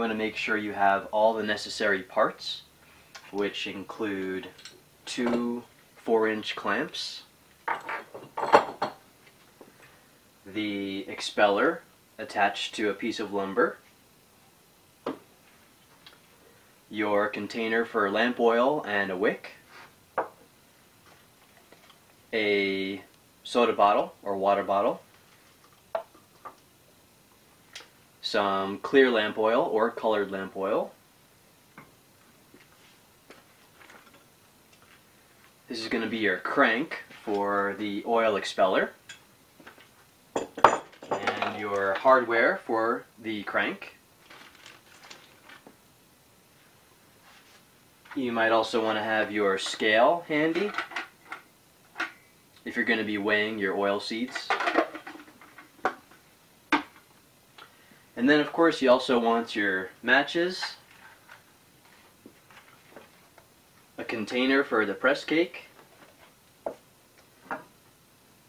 want to make sure you have all the necessary parts, which include 2 4-inch clamps, the expeller attached to a piece of lumber, your container for lamp oil and a wick, a soda bottle or water bottle, some clear lamp oil or colored lamp oil. This is going to be your crank for the oil expeller, and your hardware for the crank. You might also want to have your scale handy if you're going to be weighing your oil seeds. And then of course you also want your matches, a container for the press cake.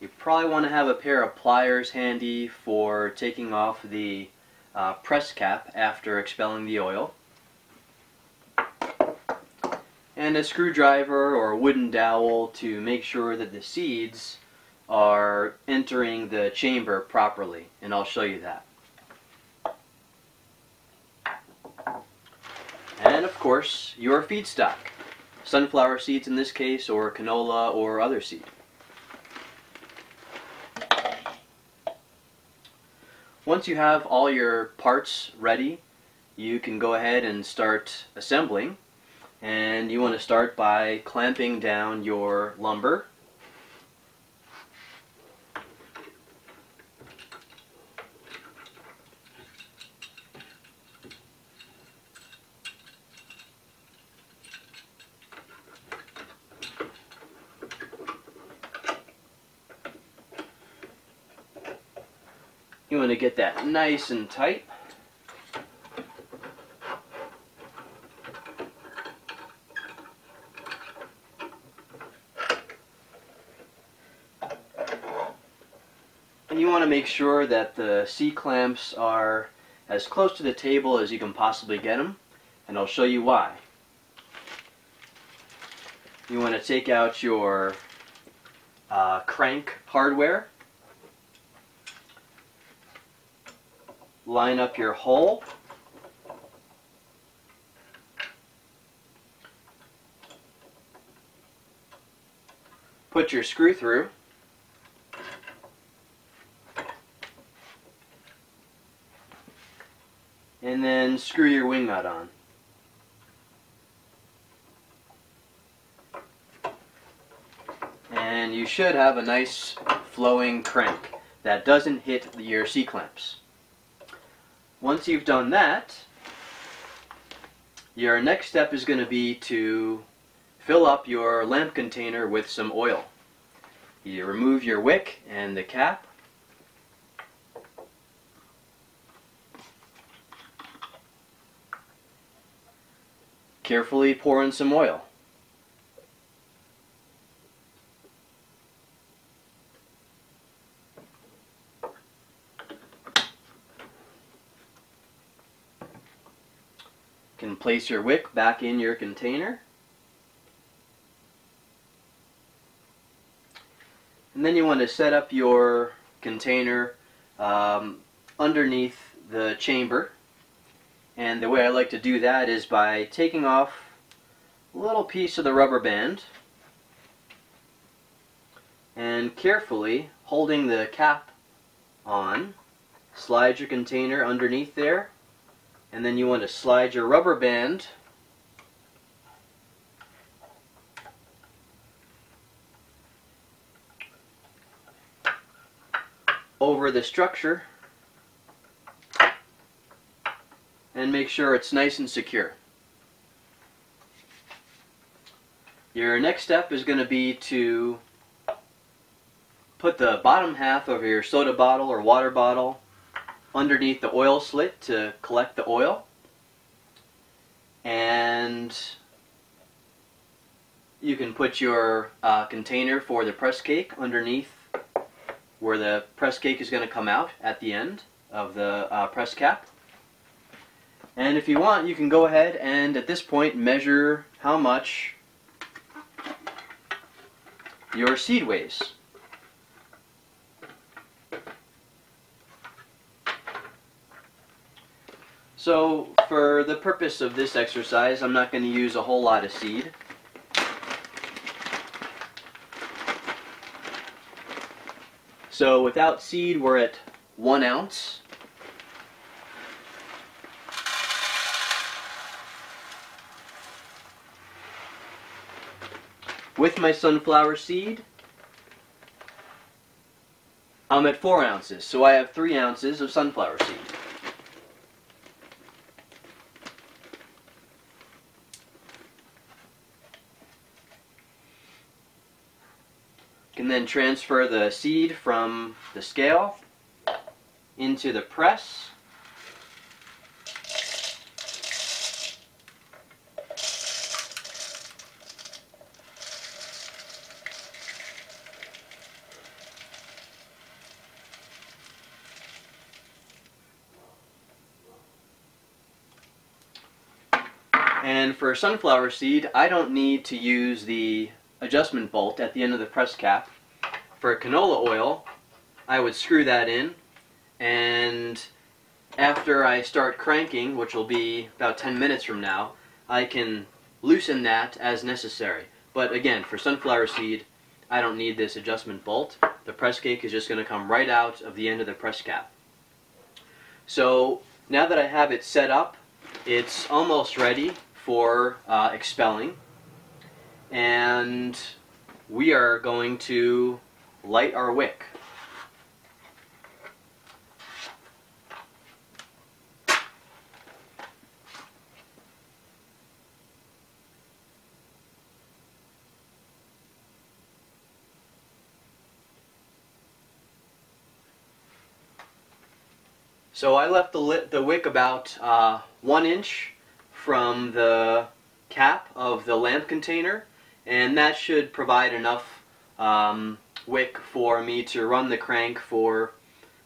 You probably want to have a pair of pliers handy for taking off the press cap after expelling the oil, and a screwdriver or a wooden dowel to make sure that the seeds are entering the chamber properly, and I'll show you that. And of course your feedstock, sunflower seeds in this case, or canola or other seed. Once you have all your parts ready, you can go ahead and start assembling. And you want to start by clamping down your lumber. You want to get that nice and tight. And you want to make sure that the C-clamps are as close to the table as you can possibly get them, and I'll show you why. You want to take out your crank hardware, line up your hole, put your screw through, and then screw your wing nut on. And you should have a nice flowing crank that doesn't hit your C-clamps. Once you've done that, your next step is going to be to fill up your lamp container with some oil. You remove your wick and the cap. Carefully pour in some oil. You can place your wick back in your container. And then you want to set up your container underneath the chamber. And the way I like to do that is by taking off a little piece of the rubber band and carefully holding the cap on, slide your container underneath there, and then you want to slide your rubber band over the structure and make sure it's nice and secure. Your next step is going to be to put the bottom half of your soda bottle or water bottle underneath the oil slit to collect the oil, and you can put your container for the press cake underneath where the press cake is going to come out at the end of the press cap. And if you want, you can go ahead and at this point measure how much your seed weighs. So for the purpose of this exercise, I'm not going to use a whole lot of seed. So without seed, we're at 1 ounce. With my sunflower seed, I'm at 4 ounces, so I have 3 ounces of sunflower seed. Can then transfer the seed from the scale into the press. And for sunflower seed, I don't need to use the adjustment bolt at the end of the press cap. For canola oil, I would screw that in, and after I start cranking, which will be about 10 minutes from now, I can loosen that as necessary. But again, for sunflower seed, I don't need this adjustment bolt. The press cake is just going to come right out of the end of the press cap. So now that I have it set up, it's almost ready for expelling, and we are going to light our wick. So I left the wick about 1 inch from the cap of the lamp container, and that should provide enough wick for me to run the crank for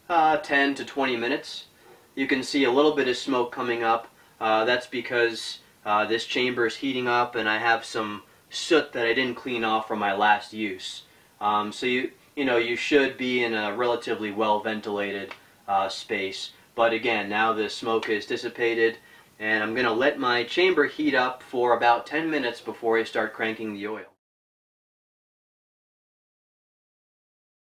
10 to 20 minutes. You can see a little bit of smoke coming up. That's because this chamber is heating up and I have some soot that I didn't clean off from my last use. So you should be in a relatively well ventilated space. But again, now the smoke is dissipated, and I'm going to let my chamber heat up for about 10 minutes before I start cranking the oil.